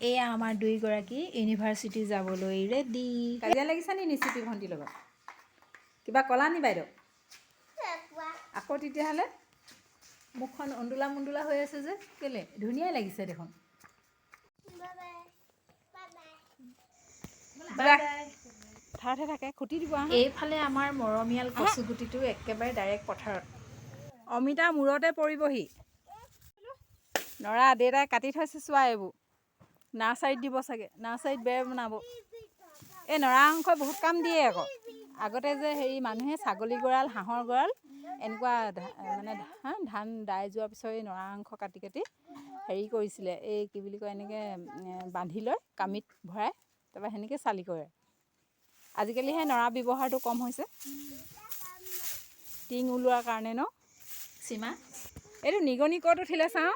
এয়া আমাৰ দুইগৰাকী ইউনিভাৰ্চিটি যাবলৈ ৰেডি। কাজিয়া লাগিছা নি নিচিপি ভণ্টিৰ লগত? কিবা ক'লা নি বাইদেউ? আকৌ তেতিয়াহ'লে মুখখন অন্দোলা মুন্দোলা হৈ আছে যে কেলে? ধুনীয়াই লাগিছে দেখোন। ঠাৰতে থাকে খুটি দিব। এইফালে আমাৰ মৰমীয়াল কচুগুটিটো একেবাৰে ডাইৰেক্ট পথাৰত। অমিতা মূৰতে পৰিবহি। নৰা দেউতাই কাটি থৈছে চোৱা এইবোৰ। নাৰ্চাৰীত দিব চাগে, নাৰ্চাৰীত বেৰ বনাব। এই নৰা অংশই বহুত কাম দিয়ে আকৌ। আগতে যে মানুহে ছাগলী গঁৰাল, হাঁহৰ গঁৰাল এনেকুৱা মানে ধান দাই যোৱাৰ পিছত এই নৰা অংশ কাটি কাটি কৰিছিলে। এই কি বুলি কয় এনেকৈ বান্ধি লয় কামিত ভৰাই, তাৰপৰা সেনেকৈ চালি কৰে। আজিকালি সেই নৰা ব্যৱহাৰটো কম হৈছে টিং ওলোৱাৰ কাৰণে ন। সীমা এইটো নিগনি ক'ত উঠিলে চাওঁ।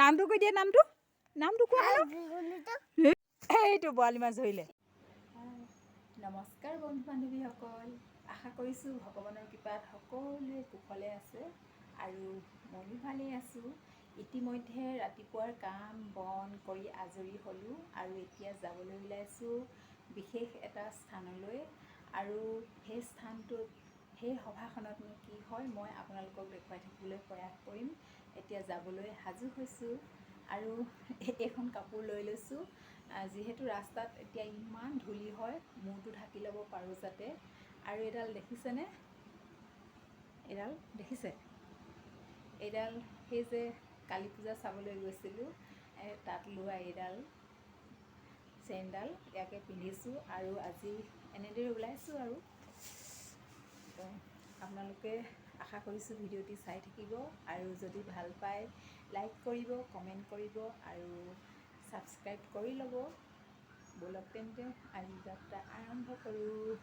নামটো কৈ দিয়ে, নামটো কোৱা হেল্ল'। এইটো বৰালি মাছ ধৰিলে। নমস্কাৰ বন্ধু বান্ধৱীসকল, আশা কৰিছোঁ ভগৱানৰ কৃপাত সকলোৱে কুশলে আছে আৰু ময়ো ভালেই আছোঁ। ইতিমধ্যে ৰাতিপুৱাৰ কাম বন কৰি আজৰি হ'লোঁ আৰু এতিয়া যাবলৈ ওলাইছোঁ বিশেষ এটা স্থানলৈ। আৰু সেই স্থানটোত সেই সভাখনতনো কি হয় মই আপোনালোকক দেখুৱাই থাকিবলৈ প্ৰয়াস কৰিম। এতিয়া যাবলৈ সাজু হৈছোঁ আৰু এইখন কাপোৰ লৈ লৈছোঁ যিহেতু ৰাস্তাত এতিয়া ইমান ধূলি হয়, মূৰটো ঢাকি ল'ব পাৰোঁ যাতে। আৰু এইডাল দেখিছেনে? এইডাল দেখিছে? এইডাল সেই যে কালী পূজা চাবলৈ গৈছিলোঁ তাত লোৱা এইডাল চেইনডাল, ইয়াকে পিন্ধিছোঁ আৰু আজি এনেদৰে ওলাইছোঁ আৰু। আপোনালোকে আশা কৰিছোঁ ভিডিঅ'টি চাই থাকিব আৰু যদি ভাল পায় লাইক কৰিব, কমেণ্ট কৰিব আৰু ছাবস্ক্ৰাইব কৰি ল'ব। ব'লক তেন্তে আজি যাত্ৰা আৰম্ভ কৰোঁ।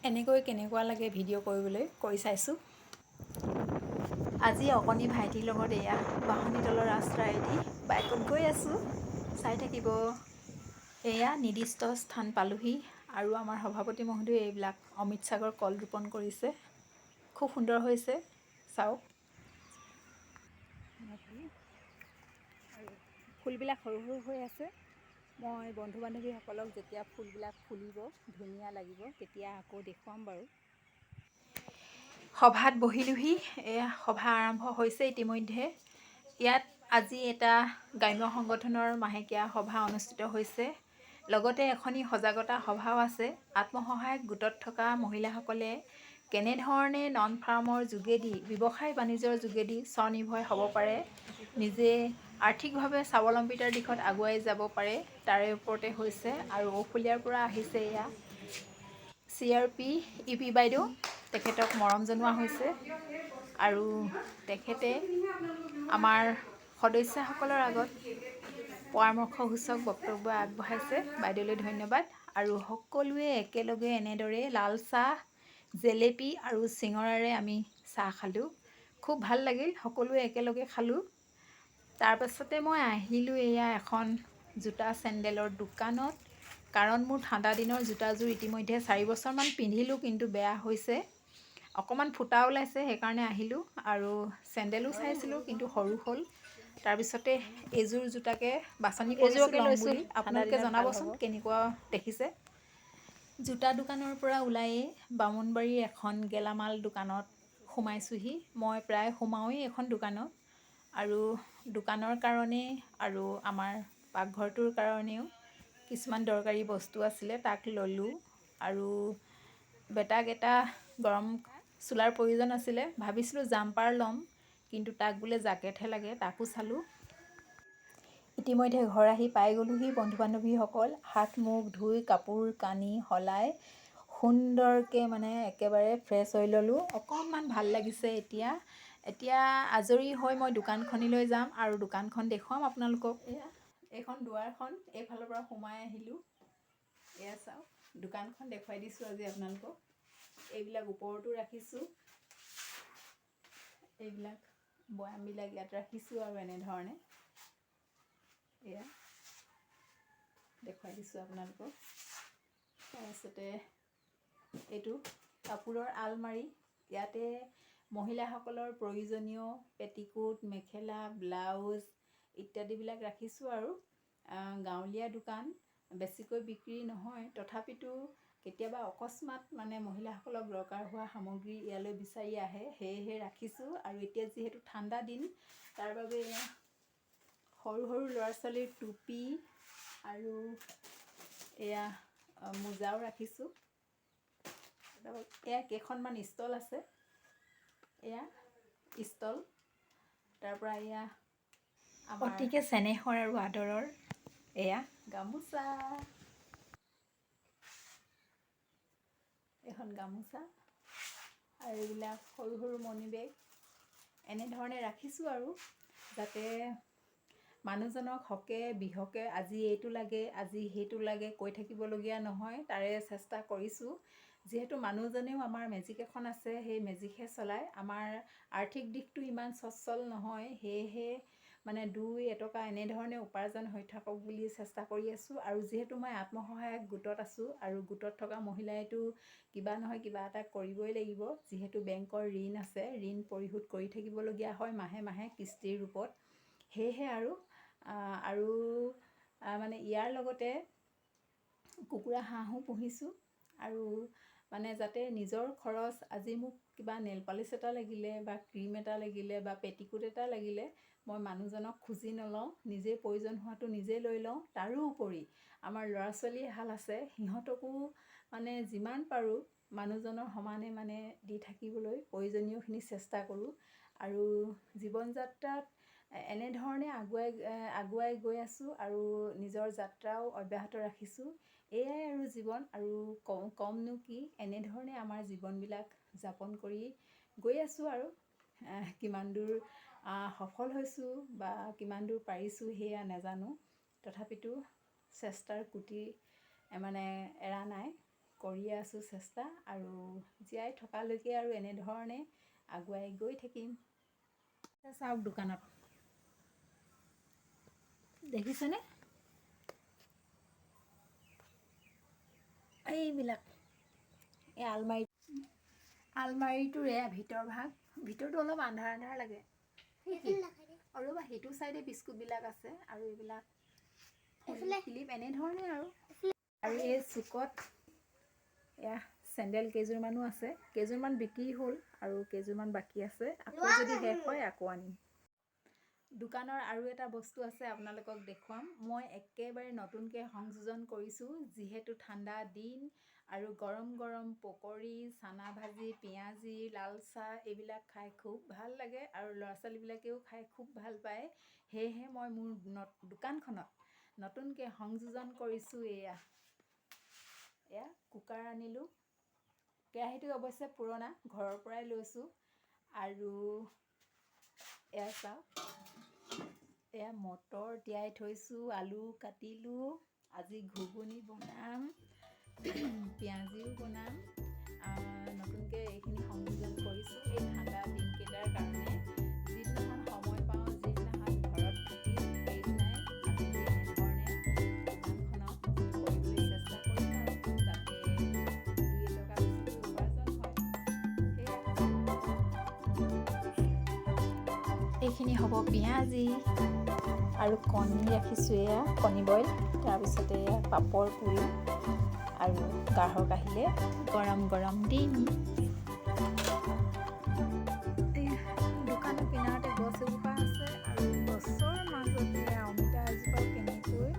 এনেকৈ কেনেকুৱা লাগে ভিডিঅ' কৰিবলৈ কৰি চাইছোঁ। আজি অকণি ভাইটিৰ লগত এয়া বাঁহনীতলৰ ৰাস্তাইদি বাইকত গৈ আছোঁ, চাই থাকিব। এয়া নিৰ্দিষ্ট স্থান পালোহি আৰু আমাৰ সভাপতি মহোদয়ে এইবিলাক অমৃত সাগৰ কল ৰোপণ কৰিছে, খুব সুন্দৰ হৈছে চাওক। আৰু ফুলবিলাক সৰু সৰু হৈ আছে। মই বন্ধু বান্ধৱীসকলক যেতিয়া ফুলবিলাক ফুলিব ধুনীয়া লাগিব তেতিয়া আকৌ দেখুৱাম বাৰু। সভাত বহিলোহি, এয়া সভা আৰম্ভ হৈছে ইতিমধ্যে। ইয়াত আজি এটা গ্ৰাম্য সংগঠনৰ মাহেকীয়া সভা অনুষ্ঠিত হৈছে। লগতে এখনি সজাগতা সভাও আছে। আত্মসহায়ক গোটত থকা মহিলাসকলে কেনেধৰণে নন ফাৰ্মৰ যোগেদি ব্যৱসায় বাণিজ্যৰ যোগেদি স্বনিৰ্ভৰ হ'ব পাৰে, নিজে আৰ্থিকভাৱে স্বাৱলম্বিতাৰ দিশত আগুৱাই যাব পাৰে তাৰে ওপৰতে হৈছে। আৰু ঔফুলীয়াৰ পৰা আহিছে এয়া CRP EP বাইদেউ, তেখেতক মৰম জনোৱা হৈছে আৰু তেখেতে আমাৰ সদস্যসকলৰ আগত পৰামৰ্শসূচক বক্তব্য আগবঢ়াইছে। বাইদেউলৈ ধন্যবাদ। আৰু সকলোৱে একেলগে এনেদৰে লাল চাহ, জেলেপি আৰু চিঙৰাৰে আমি চাহ খালোঁ, খুব ভাল লাগিল। সকলোৱে একেলগে খালোঁ। তাৰপাছতে মই আহিলোঁ এয়া এখন জোতা চেণ্ডেলৰ দোকানত, কাৰণ মোৰ ঠাণ্ডা দিনৰ জোতাযোৰ ইতিমধ্যে 4 বছৰমান পিন্ধিলোঁ কিন্তু বেয়া হৈছে, অকণমান ফুটা ওলাইছে, সেইকাৰণে আহিলোঁ। আৰু চেণ্ডেলো চাইছিলোঁ কিন্তু সৰু হ'ল। তাৰপিছতে এইযোৰ জোতাকে বাছনি কৰিছোঁ ল'ম বুলি। আপোনালোকে জনাবচোন কেনেকুৱা দেখিছে। জোতা দোকানৰ পৰা ওলায়েই বামুণবাৰীৰ এখন গেলামাল দোকানত সোমাইছোঁহি। মই প্ৰায় সোমাওঁৱেই এখন দোকানত আৰু দোকানৰ কাৰণে আৰু আমাৰ পাকঘৰটোৰ কাৰণেও কিছুমান দৰকাৰী বস্তু আছিলে, তাক ল'লোঁ। আৰু বেটাক এটা গৰম চোলাৰ প্ৰয়োজন আছিলে, ভাবিছিলোঁ জাম্পাৰ ল'ম কিন্তু তাক বোলে জাকেটহে লাগে, তাকো চালোঁ। ইতিমধ্যে ঘৰ আহি পাই গ'লোহি বন্ধু বান্ধৱীসকল। হাত মুখ ধুই কাপোৰ কানি সলাই সুন্দৰকৈ মানে একেবাৰে ফ্ৰেছ হৈ ল'লোঁ। অকণমান ভাল লাগিছে এতিয়া আজৰি হৈ মই দোকানখনলৈ যাম আৰু দোকানখন দেখুৱাম আপোনালোকক। এইখন দুৱাৰখন এইফালৰ পৰা সোমাই আহিলোঁ। এয়া চাওক, দোকানখন দেখুৱাই দিছোঁ আজি আপোনালোকক। এইবিলাক ওপৰতো ৰাখিছোঁ, এইবিলাক বয়ামবিলাক ইয়াত ৰাখিছোঁ আৰু এনেধৰণে এয়া দেখুৱাই দিছোঁ আপোনালোকক। তাৰপিছতে এইটো কাপোৰৰ আলমাৰি, ইয়াতে মহিলাসকলৰ প্ৰয়োজনীয় পেটিকোট, মেখেলা, ব্লাউজ ইত্যাদিবিলাক ৰাখিছোঁ আৰু গাঁৱলীয়া দোকান বেছিকৈ বিক্ৰী নহয়, তথাপিতো কেতিয়াবা অকস্মাত মানে মহিলাসকলক দৰকাৰ হোৱা সামগ্ৰী ইয়ালৈ বিচাৰি আহে, সেয়েহে ৰাখিছোঁ। আৰু এতিয়া যিহেতু ঠাণ্ডা দিন, তাৰ বাবে সৰু সৰু ল'ৰা ছোৱালীৰ টুপি আৰু এয়া মোজাও ৰাখিছোঁ। এয়া কেইখনমান ষ্টল আছে, এয়া ষ্টল। তাৰপৰা এয়া অতিকে চেনেহৰ আৰু আদৰৰ এয়া গামোচা, এখন গামোচা আৰু এইবিলাক সৰু সৰু মণি বেগ এনেধৰণে ৰাখিছোঁ আৰু যাতে মানুহজনক হকে বিহকে আজি এইটো লাগে, আজি সেইটো লাগে কৈ থাকিবলগীয়া নহয়, তাৰে চেষ্টা কৰিছোঁ। যিহেতু মানুহজনেও আমাৰ মেজিক এখন আছে, সেই মেজিকহে চলায়। আমাৰ আৰ্থিক দিশটো ইমান সচ্ছল নহয়, সেয়েহে মানে 2 এটকা এনেধৰণে উপাৰ্জন হৈ থাকক বুলি চেষ্টা কৰি আছোঁ। আৰু যিহেতু মই আত্মসহায়ক গোটত আছোঁ, আৰু গোটত থকা মহিলাইতো কিবা নহয় কিবা এটা কৰিবই লাগিব। যিহেতু বেংকৰ ঋণ আছে, ঋণ পৰিশোধ কৰি থাকিবলগীয়া হয় মাহে মাহে কিস্তিৰ ৰূপত। সেয়েহে আৰু মানে ইয়াৰ লগতে কুকুৰা হাঁহো পুহিছোঁ। আৰু মানে যাতে নিজৰ খৰচ, আজি মোক কিবা নেল পালিচ এটা লাগিলে বা ক্ৰীম এটা লাগিলে বা পেটিকোট এটা লাগিলে মই মানুহজনক খুজি নলওঁ, নিজেই প্ৰয়োজন হোৱাটো নিজে লৈ লওঁ। তাৰোপৰি আমাৰ ল'ৰা ছোৱালী এহাল আছে, সিহঁতকো মানে যিমান পাৰোঁ মানুহজনৰ সমানে মানে দি থাকিবলৈ প্ৰয়োজনীয়খিনি চেষ্টা কৰোঁ। আৰু জীৱন যাত্ৰাত এনেধৰণে আগুৱাই গৈ আছোঁ আৰু নিজৰ যাত্ৰাও অব্যাহত ৰাখিছোঁ। এয়াই আৰু জীৱন, আৰু কমনো কি, এনেধৰণে আমাৰ জীৱনবিলাক যাপন কৰি গৈ আছোঁ। আৰু কিমান দূৰ সফল হৈছোঁ বা কিমান দূৰ পাৰিছোঁ সেয়া নাজানো, তথাপিতো চেষ্টাৰ কুটি মানে এৰা নাই, কৰিয়ে আছোঁ চেষ্টা। আৰু জীয়াই থকালৈকে আৰু এনেধৰণে আগুৱাই গৈ থাকিম। চাওক দোকানত দেখিছেনে, এইবিলাক এই আলমাৰিটোৰ এয়া ভিতৰ ভাগ, ভিতৰটো অলপ আন্ধাৰ আন্ধাৰ লাগে। আৰু সেইটো চাইডে বিস্কুটবিলাক আছে, আৰু এইবিলাক ক্লিপ এনেধৰণে আৰু এই চুকত এয়া চেণ্ডেল কেইযোৰমানো আছে, কেইযোৰমান বিক্ৰী হ'ল আৰু কেইযোৰমান বাকী আছে। আকৌ যদি শেষ হয় আকৌ আনিম। দোকানৰ আৰু এটা বস্তু আছে, আপোনালোকক দেখুৱাম। মই একেবাৰে নতুনকৈ সংযোজন কৰিছোঁ, যিহেতু ঠাণ্ডা দিন আৰু গৰম গৰম পকৰি, চানা ভাজি, পিঁয়াজি, লাল চাহ এইবিলাক খাই খুব ভাল লাগে, আৰু ল'ৰা ছোৱালীবিলাকেও খাই খুব ভাল পায়। সেয়েহে মই মোৰ দোকানখনত নতুনকৈ সংযোজন কৰিছোঁ। এয়া কুকাৰ আনিলোঁ, কেৰাহীটো অৱশ্যে পুৰণা, ঘৰৰ পৰাই লৈছোঁ। আৰু এয়া চাওক, এয়া মটৰ তিয়াই থৈছোঁ, আলু কাটিলোঁ, আজি ঘুগুনি বনাম, পিঁয়াজিও বনাম। নতুনকৈ এইখিনি সংযোজন কৰিছোঁ এই ঠাণ্ডা দিনকেইটাৰ কাৰণে। যিদিনাখন সময় পাওঁ, যিদিনাখন ঘৰত থাকি, সেইদিনাই আমি এনেধৰণে দোকানখনত কৰিবলৈ চেষ্টা কৰিম, আৰু যাতে 2 এটকা বেছিকৈ উপাৰ্জন হয়। এইখিনি হ'ব পিঁয়াজি, আৰু কণী ৰাখিছোঁ, এয়া কণী বইল, তাৰপিছতে এয়া পাপৰ পুৰি, আৰু গ্ৰাহক আহিলে গৰম গৰম দিম। দোকানৰ কিনাৰতে গছ এজোপা আছে, আৰু গছৰ মাজতে অমিতা এজোপাও কেনেকৈ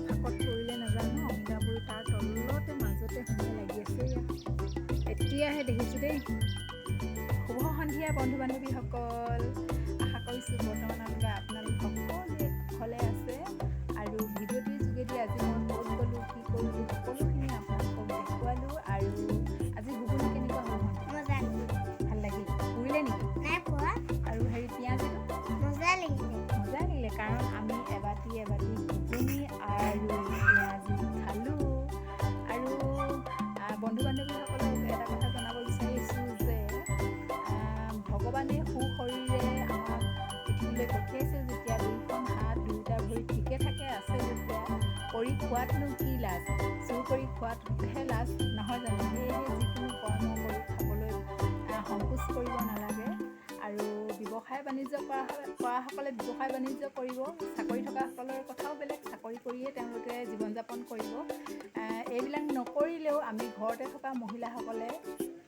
ফাঁকত পৰিলে নাজানো, অমিতাবোৰ তাৰ তলতে মাজতে সোমাই লাগি আছে। এতিয়াহে দেখিছোঁ দেই। শুভ সন্ধিয়া বন্ধু বান্ধৱীসকল, আশা কৰিছোঁ বৰ্তমান আপোনালোক সকলোৱে ভালে আছে। আৰু ভিডিঅ'টিৰ যোগেদি আজি মই ক'ত গ'লোঁ, কি কৰিলোঁ, সকলোখিনি আপোনালোকক দেখুৱালোঁ। আৰু আজি ঘুগুনি কেনেকুৱা হ'ল? ভাল লাগিল? পুৰিলে নেকি? আৰু পিঁয়াজিটো মজা লাগিলে, কাৰণ আমি এবাটি ঘুগুনি আৰু পিঁয়াজি খালোঁ। আৰু বন্ধু বান্ধৱীসকলক এটা কথা জনাব বিচাৰিছোঁ যে ভগৱানে সুশৰীৰে আমাক পৃথিৱীলৈ পঠিয়াইছে যেতিয়া, 2খন হাত 2টা ভৰি ঠিকে থাকে আছে যেতিয়া, কৰি খোৱাতনো কি লাজ, চুৰ কৰি খোৱাতহে লাজ, নহয় জানো? সেয়েহে যিকোনো কৰ্ম কৰি খাবলৈ সংকোচ কৰিব নালাগে। আৰু ব্যৱসায় বাণিজ্য কৰাসকলে ব্যৱসায় বাণিজ্য কৰিব, চাকৰি থকাসকলৰ কথাও বেলেগ, চাকৰি কৰিয়ে তেওঁলোকে জীৱন যাপন কৰিব। এইবিলাক নকৰিলেও আমি ঘৰতে থকা মহিলাসকলে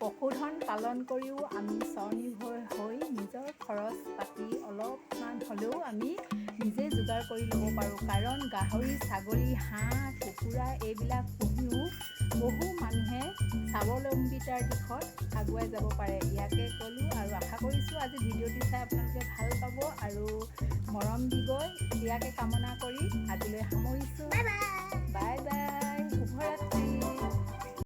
পশুধন পালন কৰিও আমি স্বনিৰ্ভৰ হৈ নিজৰ খৰচ পাতি অলপমান হ'লেও আমি নিজে যোগাৰ কৰি ল'ব পাৰোঁ। কাৰণ গাহৰি, ছাগলী, হাঁহ, কুকুৰা এইবিলাক পুহিও বহু মানুহে স্বাৱলম্বিতাৰ দিশত আগুৱাই যাব পাৰে। ইয়াকে ক'লোঁ আৰু আশা কৰিছোঁ আজি ভিডিঅ'টি চাই আপোনালোকে ভাল পাব আৰু মৰম দিব, ইয়াকে কামনা কৰি আজিলৈ সামৰিছোঁ। Bye bye.